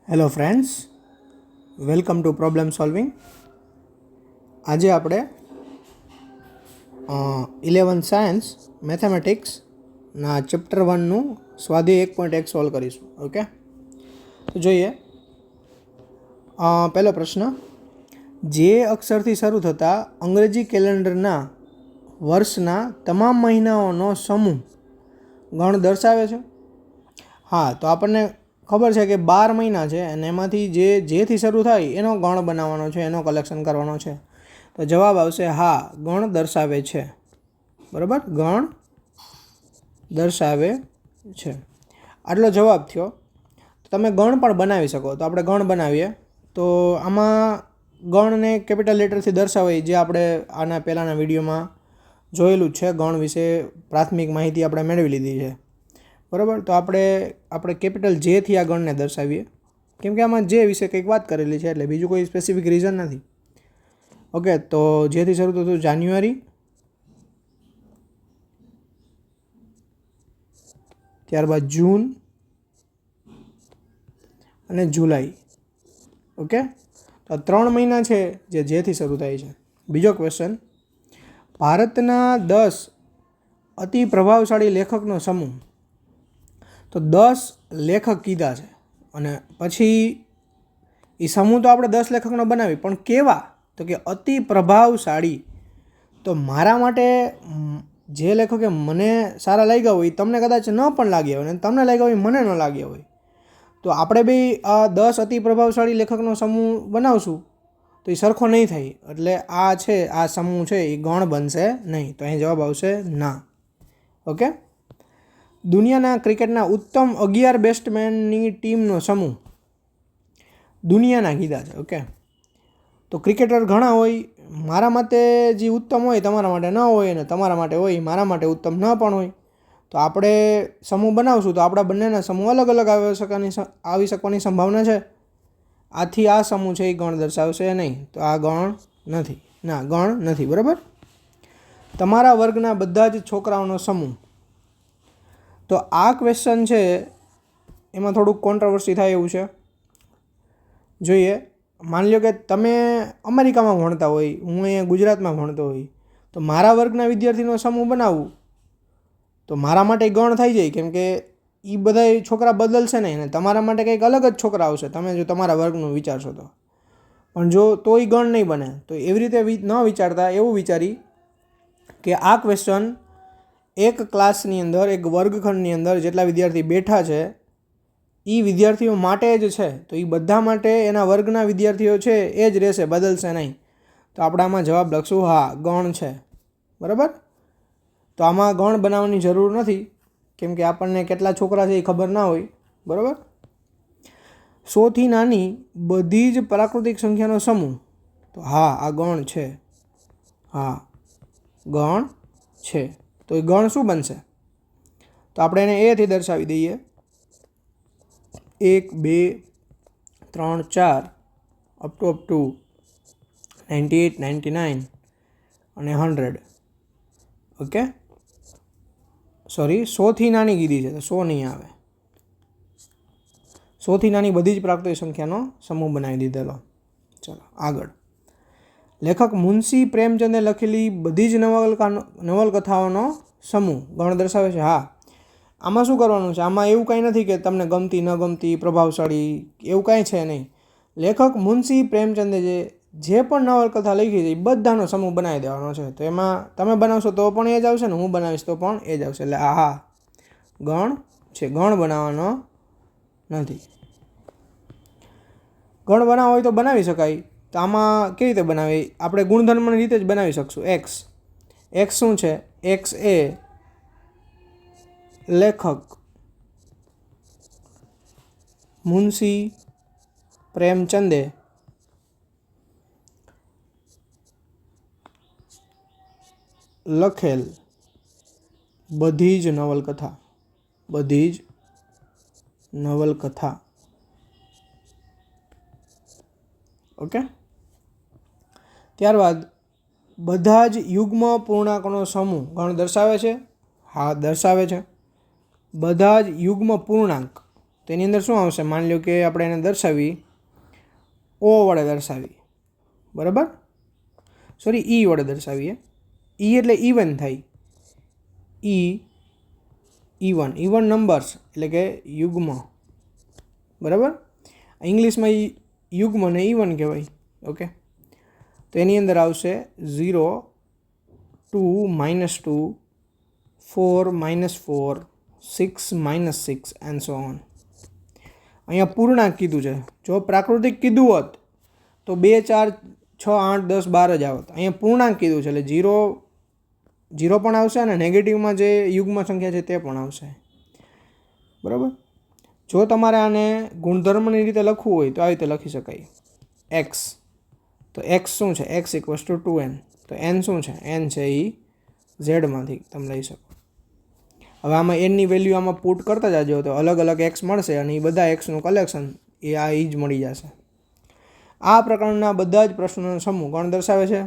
Hello friends, welcome to problem solving. આજે આપણે 11th science મેથેમેટિક્સના chapter 1નું સ્વાધ્યાય 1.1 સોલ્વ કરીશું. ઓકે, તો જોઈએ. પહેલો પ્રશ્ન, જે અક્ષરથી શરૂ થતા અંગ્રેજી કેલેન્ડરના વર્ષના તમામ મહિનાઓનો સમૂહ ગણ દર્શાવે છે. હા, તો આપણને ખબર છે કે 12 મહિના છે અને એમાંથી જેથી શરૂ થાય એનો ગણ બનાવવાનો છે, એનો કલેક્શન કરવાનો છે. તો જવાબ આવશે હા, ગણ દર્શાવે છે. બરાબર, ગણ દર્શાવે છે. આટલો જવાબ થયો. તમે ગણ પણ બનાવી શકો. તો આપણે ગણ બનાવીએ. તો આમાં ગણને કેપિટલ લેટરથી દર્શાવાય, જે આપણે આના પહેલાંના વિડીયોમાં જોયેલું છે. ગણ વિશે પ્રાથમિક માહિતી આપણે મેળવી લીધી છે. બરાબર, તો આપણે કેપિટલ જેથી આ ગણને દર્શાવીએ, કેમ કે આમાં જે વિશે કંઈક વાત કરેલી છે, એટલે બીજું કોઈ સ્પેસિફિક રીઝન નથી. ઓકે, તો જેથી શરૂ થતું જાન્યુઆરી, ત્યારબાદ જૂન અને જુલાઈ. ઓકે, તો 3 મહિના છે જેથી શરૂ થાય છે. બીજો ક્વેશ્ચન, ભારતના 10 અતિ પ્રભાવશાળી લેખકનો સમૂહ. તો 10 લેખક કીધા છે અને પછી એ સમૂહ તો આપણે 10 લેખકનો બનાવી, પણ કેવા? તો કે અતિ પ્રભાવશાળી. તો મારા માટે જે લેખકે મને સારા લાગ્યા હોય, તમને કદાચ ન પણ લાગ્યા હોય, અને તમને લાગ્યા હોય મને ન લાગ્યા હોય, તો આપણે બી આ 10 અતિ પ્રભાવશાળી લેખકનો સમૂહ બનાવશું તો એ સરખો નહીં થાય. એટલે આ સમૂહ છે એ ગણ બનશે નહીં. તો અહીં જવાબ આવશે ના. ઓકે, દુનિયાના ક્રિકેટના ઉત્તમ 11 બેટ્સમેનની ટીમનો સમૂહ દુનિયાના કીધા છે. ઓકે, તો ક્રિકેટર ઘણા હોય. મારા માટે જે ઉત્તમ હોય તમારા માટે ન હોય, અને તમારા માટે હોય મારા માટે ઉત્તમ ન પણ હોય. તો આપણે સમૂહ બનાવશું તો આપણા બંનેના સમૂહ અલગ અલગ આવી શકવાની સંભાવના છે. આથી આ સમૂહ છે એ ગણ દર્શાવશે નહીં. તો આ ગણ નથી. બરાબર, તમારા વર્ગના બધા જ છોકરાઓનો સમૂહ. તો આ ક્વેશ્ચન છે એમાં થોડુંક કોન્ટ્રોવર્સી થાય એવું છે. જોઈએ, માની લો કે તમે અમેરિકામાં ભણતા હોય, હું અહીંયા ગુજરાતમાં ભણતો હોય, તો મારા વર્ગના વિદ્યાર્થીનો સમૂહ બનાવવું તો મારા માટે ગણ થઈ જાય, કેમ કે એ બધા છોકરા બદલશે નહીં, અને તમારા માટે કંઈક અલગ જ છોકરા આવશે તમે જો તમારા વર્ગનું વિચારશો તો. પણ જો તોય ગણ નહીં બને. તો એવી રીતે ન વિચારતા એવું વિચારી કે આ ક્વેશ્ચન એક ક્લાસની અંદર, એક વર્ગખંડની અંદર જેટલા વિદ્યાર્થી બેઠા છે એ વિદ્યાર્થીઓ માટે જ છે. તો એ બધા માટે એના વર્ગના વિદ્યાર્થીઓ છે એ જ રહેશે, બદલશે નહીં. તો આપણે આમાં જવાબ લખશું હા, ગણ છે. બરાબર, તો આમાં ગણ બનાવવાની જરૂર નથી, કેમ કે આપણને કેટલા છોકરા છે એ ખબર ના હોય. બરાબર, 100 થી નાની બધી જ પ્રાકૃતિક સંખ્યાનો સમૂહ. તો હા, આ ગણ છે. હા, ગણ છે. તો એ ગણ શું બનશે? તો આપણે એને એથી દર્શાવી દઈએ. 1, 2, 3, 4 અપ ટુ 98, 99 અને 100. ઓકે, સોરી, 100 થી નાની કીધી છે તો 100 નહીં આવે. 100 થી નાની બધી જ પ્રાકૃતિક સંખ્યાનો સમૂહ બનાવી દીધેલો. ચલો આગળ. લેખક મુનશી પ્રેમચંદે લખેલી બધી જ નવલકથાઓનો સમૂહ ગણ દર્શાવે છે. હા, આમાં શું કરવાનું છે? આમાં એવું કાંઈ નથી કે તમને ગમતી ન ગમતી, પ્રભાવશાળી, એવું કાંઈ છે નહીં. લેખક મુનશી પ્રેમચંદે જે પણ નવલકથા લખી છે એ બધાનો સમૂહ બનાવી દેવાનો છે. તો એમાં તમે બનાવશો તો પણ એ જ આવશે ને હું બનાવીશ તો પણ એ જ આવશે. એટલે હા, ગણ છે. ગણ બનાવવાનો નથી. ગણ બનાવવો હોય તો બનાવી શકાય. તો આમાં કેવી રીતે બનાવી? આપણે ગુણધર્મની રીતે જ બનાવી શકશું. એક્સ શું છે? એક્સ એ લેખક મુનશી પ્રેમચંદે લખેલ બધી જ નવલકથા. ઓકે, ત્યારબાદ બધા જ યુગ્મ પૂર્ણાંકનો સમૂહ ગણ દર્શાવે છે. હા, દર્શાવે છે. બધા જ યુગ્મ પૂર્ણાંક તો એની અંદર શું આવશે? માની લો કે આપણે એને દર્શાવી ઓ વડે દર્શાવીએ, બરાબર, સોરી ઈ વડે દર્શાવીએ. ઈ એટલે ઇવન થાય, ઇવન નંબર્સ એટલે કે યુગ્મ, બરાબર. ઇંગ્લિશમાં યુગ્મને ઇવન કહેવાય. ઓકે, તો એની અંદર આવશે 0, 2, -2, 4, -4, 6, -6 એન્ડ સો ઓન. અહીંયા પૂર્ણાંક કીધું છે. જો પ્રાકૃતિક કીધું હોત તો 2, 4, 6, 8, 10, 12 જ આવત. અહીંયા પૂર્ણાંક કીધું છે એટલે 0 પણ આવશે અને નેગેટિવમાં જે યુગ્મ સંખ્યા છે તે પણ આવશે, બરાબર. જો તમારે આને ગુણધર્મની રીતે લખવું હોય તો આવી રીતે લખી શકાય. એક્સ, તો એક્સ શું છે? X = 2n. તો એન શું છે? એન છે એ ઝેડમાંથી તમે લઈ શકો. હવે આમાં એનની વેલ્યુ આમાં પુટ કરતા જાજો તો અલગ અલગ એક્સ મળશે અને એ બધા એક્સનું કલેક્શન એ જ મળી જશે. આ પ્રકરણના બધા જ પ્રશ્નોનો સમૂહ ગણ દર્શાવે છે?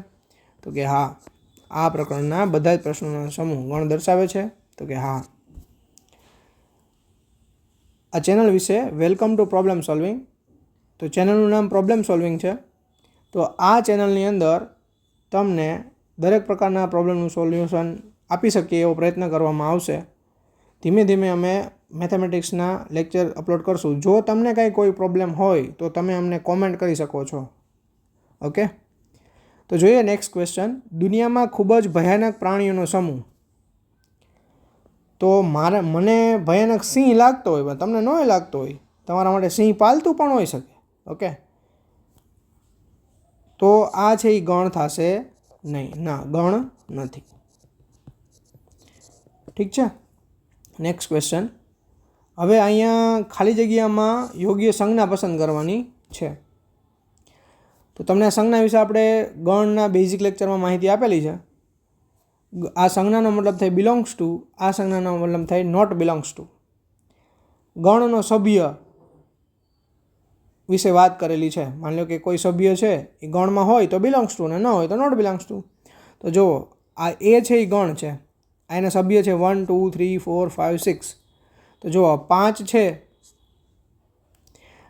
તો કે હા. આ પ્રકરણના બધા જ પ્રશ્નોનો સમૂહ ગણ દર્શાવે છે? તો કે હા. આ ચેનલ વિશે વેલકમ ટુ પ્રોબ્લેમ સોલ્વિંગ. તો ચેનલનું નામ પ્રોબ્લેમ સોલ્વિંગ છે. તો આ ચેનલની અંદર તમને દરેક પ્રકારના પ્રોબ્લેમનું સોલ્યુશન આપી શકીએ એવો પ્રયત્ન કરવામાં આવશે. ધીમે ધીમે અમે મેથેમેટિક્સના લેક્ચર અપલોડ કરશું. જો તમને કાંઈ કોઈ પ્રોબ્લેમ હોય તો તમે અમને કોમેન્ટ કરી શકો છો. ઓકે, તો જોઈએ નેક્સ્ટ ક્વેશ્ચન. દુનિયામાં ખૂબ જ ભયાનક પ્રાણીઓનો સમૂહ. તો મને ભયાનક સિંહ લાગતો હોય પણ તમને ન લાગતો હોય, તમારા માટે સિંહ પાલતું પણ હોઈ શકે. ઓકે, તો આ છે એ ગણ થશે નહીં. ના, ગણ નથી. ઠીક છે. Next question. હવે અહીંયા ખાલી જગ્યામાં યોગ્ય સંજ્ઞા પસંદ કરવાની છે. તો તમને આ સંજ્ઞા વિશે આપણે ગણના બેઝિક લેક્ચરમાં માહિતી આપેલી છે. આ સંજ્ઞાનો મતલબ થાય બિલોંગ્સ ટુ, આ સંજ્ઞાનો મતલબ થાય નોટ બિલોંગ્સ ટુ. ગણનો સભ્ય વિશે વાત કરેલી છે. માની લો કે કોઈ સભ્ય છે એ ગણમાં હોય તો બિલોંગ્સ ટુ અને ન હોય તો નોટ બિલોંગ્સ ટુ. તો જુઓ, આ એ છે એ ગણ છે, આ એના સભ્ય છે 1, 2, 3, 4, 5, 6. તો જુઓ 5 છે,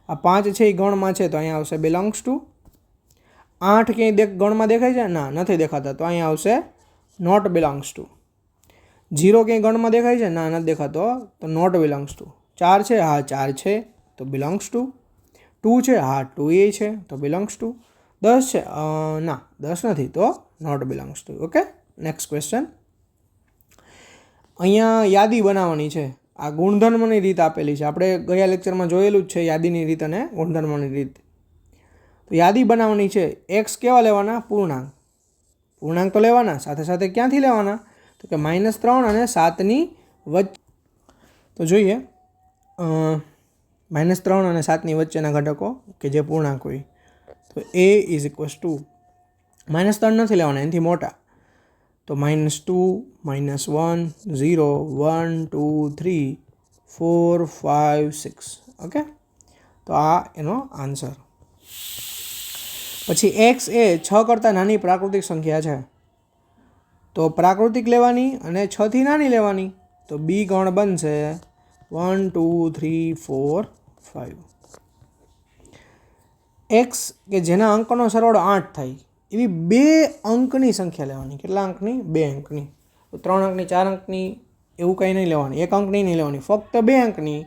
આ 5 છે એ ગણમાં છે તો અહીંયા આવશે બિલોંગ્સ ટુ. 8 ક્યાંય ગણમાં દેખાય છે? ના, નથી દેખાતા, તો અહીંયા આવશે નોટ બિલોંગ્સ ટુ. 0 ક્યાંય ગણમાં દેખાય છે? ના, નથી દેખાતો, તો નોટ બિલોંગ્સ ટુ. 4 છે? હા 4 છે, તો બિલોંગ્સ ટુ. 2 છે? હા 2 એ છે, તો બિલોંગ્સ ટુ. 10 છે? ના 10 નથી, તો not belongs to. Okay, next question. અહીંયા યાદી બનાવવાની છે. આ ગુણધર્મની રીત આપેલી છે. આપણે ગયા લેક્ચરમાં જોયેલું જ છે યાદીની રીત અને ગુણધર્મની રીત. તો યાદી બનાવવાની છે. એક્સ કેવા લેવાના? પૂર્ણાંક. પૂર્ણાંક તો લેવાના, સાથે સાથે ક્યાંથી લેવાના? તો કે -3 અને 7ની વચ્ચે. તો જોઈએ -3 અને 7ની વચ્ચેના ઘટકો કે જે પૂર્ણાંક હોય. તો a = -3 નથી લેવાના, એનાથી મોટા. તો -2, -1, 0, 1, 2, 3, 4, 5, 6. ઓકે, તો આ એનો આન્સર. પછી એક્સ એ 6 કરતાં નાની પ્રાકૃતિક સંખ્યા છે. તો પ્રાકૃતિક લેવાની અને 6થી નાની લેવાની. તો બી ગણ બનશે 1, 2, 3, 4, 5. એક્સ કે જેના અંકનો સરવાળો 8 થાય એવી 2 અંકની સંખ્યા લેવાની. કેટલા અંકની? 2 અંકની. તો 3 અંકની, 4 અંકની એવું કંઈ નહીં લેવાની, 1 અંકની નહીં લેવાની, ફક્ત 2 અંકની.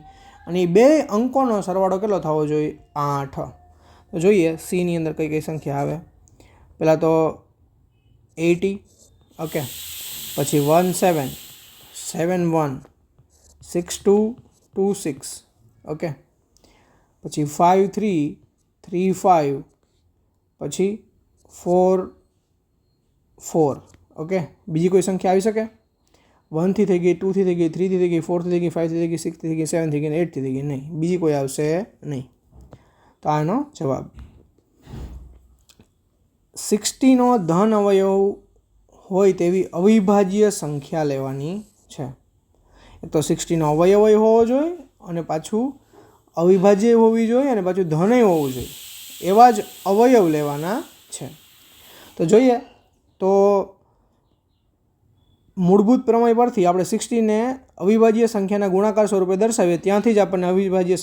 અને એ 2 અંકોનો સરવાળો કેટલો થવો જોઈએ? 8. તો જોઈએ સીની અંદર કઈ કઈ સંખ્યા આવે. પહેલાં તો 80. ઓકે, પછી 17, 71, 62, 26. ઓકે, પછી 53, 35, પછી 4, 4. ઓકે, બીજી કોઈ સંખ્યા આવી શકે? 1 થી થઈ ગઈ, 2 થી થઈ ગઈ, 3 થી થઈ ગઈ, 4 થી થઈ ગઈ, 5 થી થઈ ગઈ, 6 થી થઈ ગઈ, 7 થી થઈ ગઈ, 8 થી થઈ ગઈ? નહીં, બીજી કોઈ આવશે નહીં. તો આનો જવાબ 60નો ધન અવયવ હોય તેવી અવિભાજ્ય સંખ્યા લેવાની છે. એક તો 60નો અવયવ હોવો જોઈએ અને પાછું અવિભાજ્ય હોવી જોઈએ અને પાછું ધનય હોવું જોઈએ. એવા જ અવયવ લેવાના છે. તો જોઈએ તો મૂળભૂત પ્રમેય પરથી આપણે 60 ને અવિભાજ્ય સંખ્યાના ગુણાકાર સ્વરૂપે દર્શાવીએ ત્યાંથી જ આપણને અવિભાજ્ય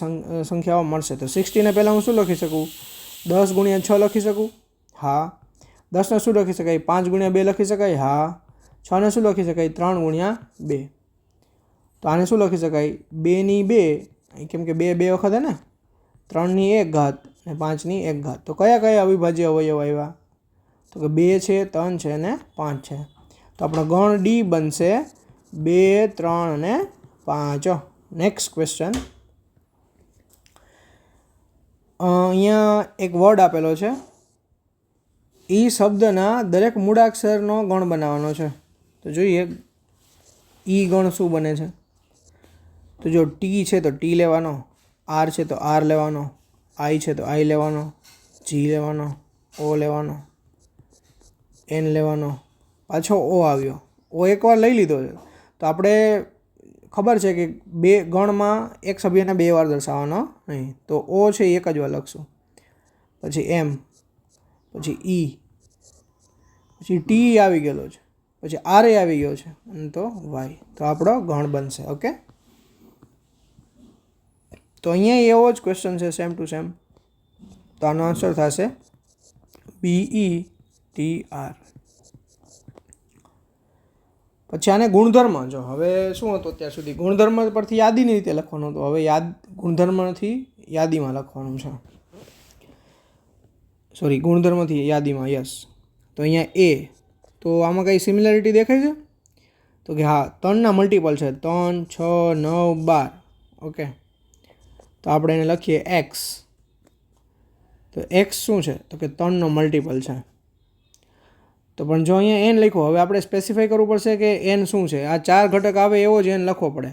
સંખ્યાઓ મળશે. તો 60 ને પહેલાં હું શું લખી શકું? 10 ગુણ્યા 6 લખી શકું? હા. 10ને શું લખી શકાય? 5 ગુણ્યા 2 લખી શકાય? હા. 6ને શું લખી શકાય? 3 ગુણ્યા 2. તો આને શું લખી શકાય? 2 ની 2, કેમ કે 2 2 વખત હે ને, 3 ની 1 ઘાત અને 5 ની 1 ઘાત. તો કયા કયા અવિભાજ્ય અવયવ આવ્યા? તો કે 2 છે, 3 છે અને 5 છે. તો આપણો ગણ ડી બનશે 2, 3 અને 5. Next question. અહીંયા એક વર્ડ આપેલો છે. ઈ શબ્દના દરેક મૂળાક્ષરનો ગણ બનાવવાનો છે. તો જોઈએ ઈ ગણ શું બને છે. તો જો ટી છે તો ટી લેવાનો, આર છે તો આર લેવાનો, આઈ છે તો આઈ લેવાનો, જી લેવાનો, ઓ લેવાનો, એન લેવાનો, પાછો ઓ આવ્યો. ઓ એકવાર લઈ લીધો છે તો આપણે ખબર છે કે બે ગણમાં એક સભ્યને 2 વાર દર્શાવવાનો નહીં. તો ઓ છે એ એક જ વાર લખશું, પછી એમ, પછી ઈ, પછી ટી આવી ગયેલો છે, પછી આર એ આવી ગયો છે અને તો વાય. તો આપણો ગણ બનશે. ઓકે, તો અહીંયા એવો જ ક્વેશ્ચન છે, સેમ ટુ સેમ. તો આનો આન્સર થશે BETR. પછી આને ગુણધર્મ. જો હવે શું હતું અત્યાર સુધી? ગુણધર્મ પરથી યાદીની રીતે લખવાનું હતું. હવે ગુણધર્મથી યાદીમાં લખવાનું છે. સોરી, ગુણધર્મથી યાદીમાં. યસ. તો અહીંયા એ. તો આમાં કંઈ સિમિલરિટી દેખાય છે? તો કે હા, 3ના મલ્ટિપલ છે. 3, 6, 9, 12. ઓકે, તો આપણે એને લખીએ એક્સ. તો એક્સ શું છે? તો કે 3નો મલ્ટિપલ છે. તો પણ જો અહીંયા એન લખ્યો, હવે આપણે સ્પેસિફાઈ કરવું પડશે કે એન શું છે. આ 4 ઘટક આવે એવો જ એન લખવો પડે.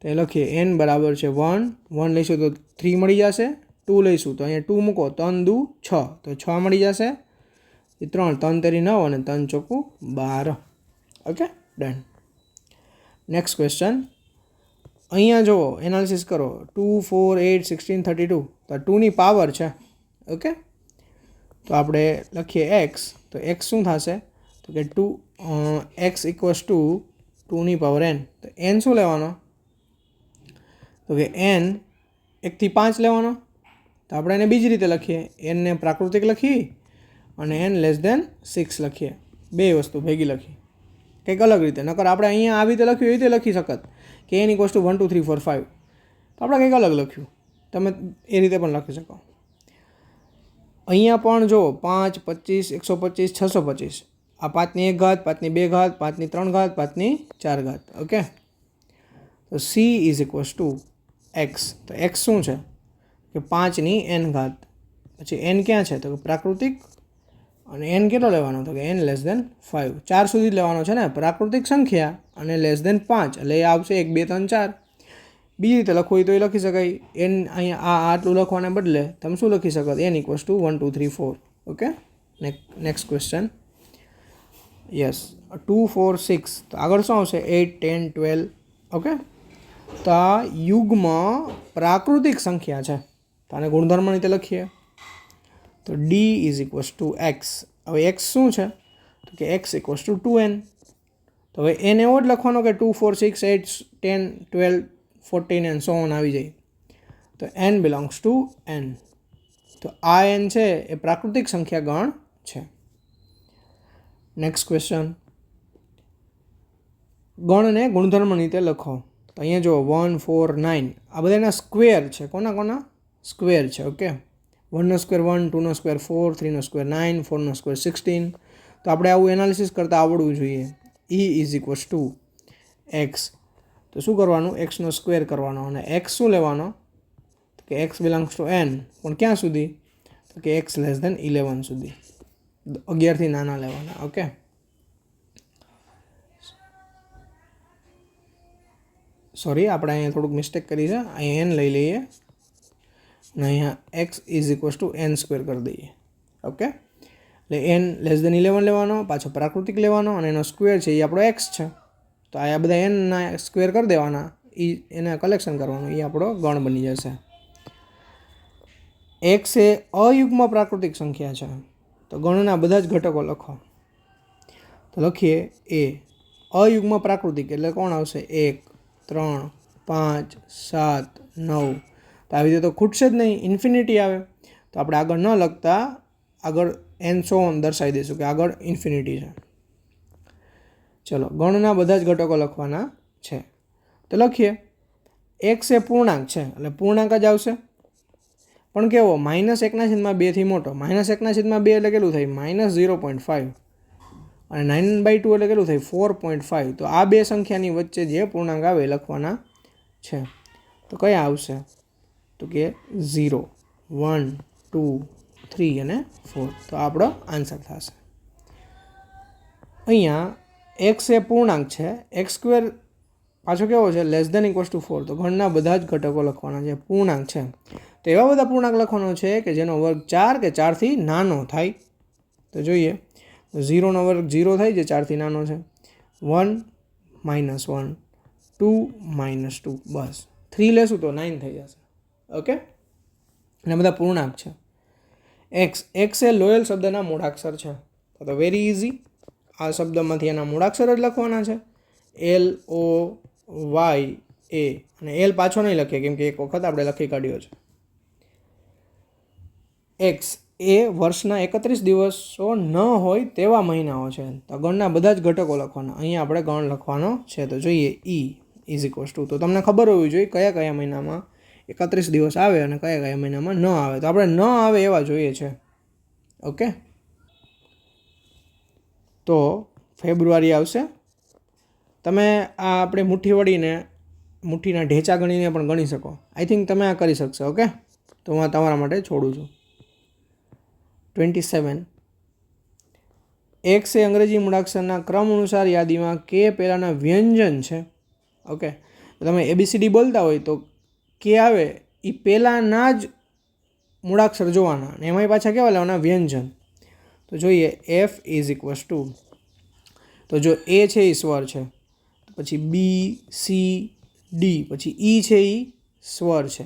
તો એ લખીએ એન બરાબર છે 1. 1 લઈશું તો 3 મળી જશે. 2 લઈશું તો અહીંયા 2 મૂકો, 3 દુ 6, તો 6 મળી જશે. 3 3 તેરી 9 અને 3 ચોકું 12. Okay, done. Next question. અહીંયા જુઓ, એનાલિસિસ કરો. 2, 4, 8, 16, 32. તો 2ની પાવર છે. ઓકે, તો આપણે લખીએ એક્સ. તો એક્સ શું થશે? તો કે 2 એક્સ ઇક્વલ્સ ટુ 2ની પાવર એન. તો એન શું લેવાનો? તો કે એન 1 થી 5 લેવાનો. તો આપણે એને બીજી રીતે લખીએ. એનને પ્રાકૃતિક લખી અને એન લેસ દેન 6 લખીએ. બે વસ્તુ ભેગી લખી કંઈક અલગ રીતે. નકર આપણે અહીંયા આવી રીતે લખ્યું એ રીતે લખી શકત કે એન ઇક્વલ્સ ટુ 1, 2, 3, 4, 5. તો આપણે કંઈક અલગ લખ્યું. તમે એ રીતે પણ લખી શકો. અહીંયા પણ જો 5, 25, 125, 625. આ 5ની 1 ઘાત, 5ની 2 ઘાત, 5ની 3 ઘાત, 5ની 4 ઘાત. ઓકે, તો she is equals to x. તો એક્સ શું છે? કે 5ની n ઘાત. પછી n ક્યાં છે? તો કે પ્રાકૃતિક. અને n કેટલો લેવાનો? તો કે n લેસ દેન 5. 4 સુધી જ લેવાનો છે ને, પ્રાકૃતિક સંખ્યા અને લેસ દેન 5 એટલે એ આવશે 1, 2, 3, 4. બીજી રીતે લખવું હોય તો એ લખી શકાય. એન અહીંયા આટલું લખવાને બદલે તમે શું લખી શકો? N equals to 1, 2, 3, 4. Okay, next question. Yes, 2, 4, 6. તો આગળ શું આવશે? 8, 10, 12. ઓકે, તો આ યુગ્મ પ્રાકૃતિક સંખ્યા છે. તો આને ગુણધર્મ રીતે લખીએ. તો D is equals to x. હવે એક્સ શું છે? તો કે એક્સ ઇક્વલ્સ ટુ 2n. તો હવે એન એવો જ લખવાનો કે 2, 4, 6, 8, 10, 12, 14 એન્ડ સો ઓન આવી જાય. તો n બિલોંગ્સ ટુ n. તો આ n છે એ પ્રાકૃતિક સંખ્યા ગણ છે. Next question. ગણને ગુણધર્મ રીતે લખો. તો અહીંયા જો 1, 4, 9 આ બધાના સ્ક્વેર છે. કોના સ્ક્વેર છે? ઓકે, 1નો સ્ક્વેર 1, 2નો સ્ક્વેર 4, 3નો સ્ક્વેર 9, 4નો સ્ક્વેર 16. તો આપણે આવું એનાલિસિસ કરતાં આવડવું જોઈએ. E is equals to x. તો શું કરવાનું? એક્સનો સ્ક્વેર કરવાનો અને એક્સ શું લેવાનો? તો કે એક્સ બિલોંગ્સ ટુ એન. પણ ક્યાં સુધી? તો કે એક્સ લેસ દેન 11 સુધી. 11થી નાના લેવાના. ઓકે, સોરી, આપણે અહીંયા થોડુંક મિસ્ટેક કરી છે. અહીંયા એન લઈ લઈએ અને અહીંયા x is equals to n square કરી દઈએ. ઓકે, એટલે એન લેસ દેન 11 લેવાનો, પાછો પ્રાકૃતિક લેવાનો અને એનો સ્ક્વેર છે એ આપણો એક્સ છે. તો આ બધા એનના સ્ક્વેર કરી દેવાના, એને કલેક્શન કરવાનું, એ આપણો ગણ બની જશે. એક્સ એ અયુગ્મ પ્રાકૃતિક સંખ્યા છે. તો ગણના બધા જ ઘટકો લખો. તો લખીએ એ અયુગ્મ પ્રાકૃતિક એટલે કોણ આવશે? 1, 3, 5, 7, 9. તો આવી રીતે તો ખૂટશે જ નહીં, ઇન્ફિનિટી આવે. તો આપણે આગળ ન લખતા આગળ એન સો ઓન દર્શાવી દઈશું કે આગળ ઇન્ફિનિટી છે. ચલો, ગણના બધા જ ઘટકો લખવાના છે. તો લખીએ. એક્સ એ પૂર્ણાંક છે એટલે પૂર્ણાંક જ આવશે, પણ કેવો? -1/2 મોટો. -1/2 એટલે કેટલું થાય? -0.5. અને 9/2 એટલે કેટલું થાય? 4.5. તો આ બે સંખ્યાની વચ્ચે જે પૂર્ણાંક આવે એ લખવાના છે. તો કયા આવશે? તો કે 0, 1, 2, 3 અને 4. તો આપણો આન્સર થશે. અહીંયા એક્સ એ પૂર્ણાંક છે, x² પાછો કેવો છે? <4. તો ગણના બધા જ ઘટકો લખવાના છે. પૂર્ણાંક છે તો એવા બધા પૂર્ણાંક લખવાનો છે કે જેનો વર્ગ 4 કે 4થી નાનો થાય. તો જોઈએ, 0નો વર્ગ 0 થાય જે 4થી નાનો છે. 1 - 1, 2 - 2, બસ 3 લેશું તો 9 થઈ જશે. ઓકે, અને બધા પૂર્ણાંક છે. એક્સ એ લોયલ શબ્દના મૂળાક્ષર છે. તો વેરી ઇઝી, આ શબ્દમાંથી એના મૂળાક્ષર જ લખવાના છે. LOYA, અને એલ પાછો નહીં લખીએ કેમ કે એક વખત આપણે લખી કાઢ્યો છે. એક્સ એ વર્ષના 31 દિવસો ન હોય તેવા મહિનાઓ છે. તો ગણના બધા જ ઘટકો લખવાના. અહીંયા આપણે ગણ લખવાનો છે. તો જોઈએ E=, તો તમને ખબર હોવી જોઈએ કયા કયા મહિનામાં 31 દિવસ આવે અને કયા કયા મહિનામાં ન આવે. તો આપણે ન આવે એવા જોઈએ છે. ઓકે, તો ફેબ્રુઆરી આવશે. તમે આ આપણે મુઠ્ઠી વળીને મુઠ્ઠીના ઢેચા ગણીને પણ ગણી શકો. આઈ થિંક તમે આ કરી શકશો. ઓકે, તો હું તમારા માટે છોડું છું. 27. એક્સ એ અંગ્રેજી મૂળાક્ષરના ક્રમ અનુસાર યાદીમાં કે પહેલાંના વ્યંજન છે. ઓકે, તમે ABCD બોલતા હોય તો કે આવે એ પહેલાંના જ મૂળાક્ષર જોવાના અને એમાંય પાછા કેવા લેવાના? વ્યંજન. તો જોઈએ F=, તો જો A છે એ સ્વર છે, પછી B, C, D, પછી E છે એ સ્વર છે.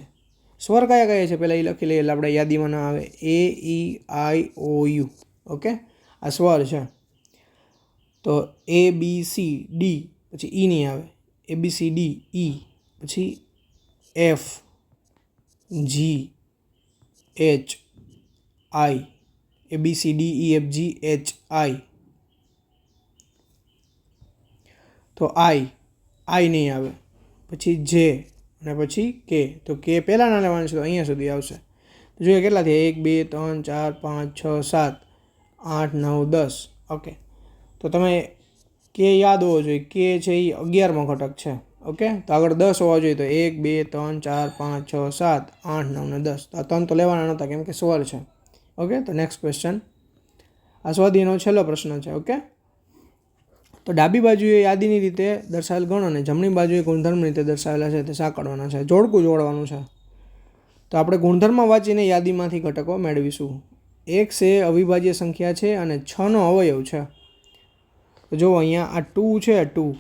સ્વર કયા કયા છે પહેલાં એ લખી લઈએ એટલે આપણે યાદીમાં ના આવે. A-E-I-O-U. ઓકે, આ સ્વર છે. તો A-B-C-D, પછી E નહીં આવે. A-B-C-D-E, પછી F-G-H-I, A-B-C-D-E-F-G-H-I. તો I નહીં આવે. પછી J અને પછી K. તો K પહેલાં ના લેવાનું છે તો અહીંયા સુધી આવશે. તો જોઈએ કેટલા થયા? 1, 2, 3, 4, 5, 6, 7, 8, 9, 10. ઓકે, તો તમે K યાદ હોવો જોઈએ. K છે એ 11મો ઘટક છે. ઓકે, તો આગળ 10 હોવા જોઈએ. તો 1, 2, 3, 4, 5, 6, 7, 8, 9 ને 10. તો આ 3 તો લેવાના નહોતા કેમ કે સ્વર છે. ઓકે, તો નેક્સ્ટ ક્વેશ્ચન. આ સ્વાધ્યાયનો છેલ્લો પ્રશ્ન છે. ઓકે, તો ડાબી બાજુએ યાદીની રીતે દર્શાવેલ ગણ અને જમણી બાજુએ ગુણધર્મ રીતે દર્શાવેલા છે તે સાંકળવાના છે. જોડકું જોડવાનું છે. તો આપણે ગુણધર્મ વાંચીને યાદીમાંથી ઘટકો મેળવીશું. એક્સ એ અવિભાજ્ય સંખ્યા છે અને 6નો અવયવ છે. તો જુઓ અહીંયા આ 2 છે, 2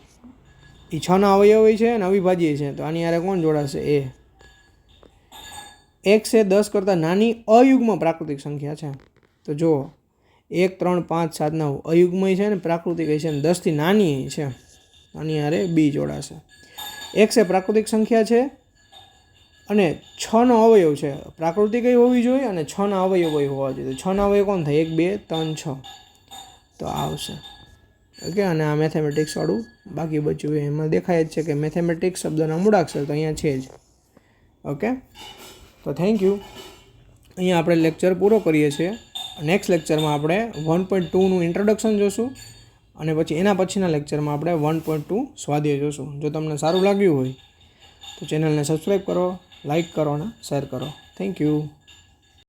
એ 6ના અવયવી છે અને અવિભાજ્ય છે. તો આની યારે કોણ જોડાશે? એ. એક્સ એ 10 કરતાં નાની અયુગ્મ પ્રાકૃતિક સંખ્યા છે. તો જુઓ 1, 3, 5, 7, 9 અયુગ્મય છે ને પ્રાકૃતિક છે ને 10થી નાની છે. આની હારે બી જોડાશે. એક્સ એ પ્રાકૃતિક સંખ્યા છે અને 6નો અવયવ છે. પ્રાકૃતિક હોવી જોઈએ અને 6ના અવયવ હોવા જોઈએ. તો 6ના અવયવ કોણ થાય? 1, 2, 3, 6. તો આવશે. ઓકે, અને આ મેથેમેટિક્સ વાળું બાકી બચ્યું એમાં દેખાય જ છે કે મેથેમેટિક્સ શબ્દના મૂળાક્ષર તો અહીંયા છે જ. ઓકે, તો થેન્ક યુ. અહીંયા આપણે લેક્ચર પૂરો કરીએ છીએ. નેક્સ્ટ લેક્ચરમાં આપણે 1.2નું ઇન્ટ્રોડક્શન જોશું અને પછી એના પછીના લેક્ચરમાં આપણે 1.2 સ્વાધ્યાય જોશું. જો તમને સારું લાગ્યું હોય તો ચેનલને સબસ્ક્રાઈબ કરો, લાઈક કરો અને શેર કરો. Thank you.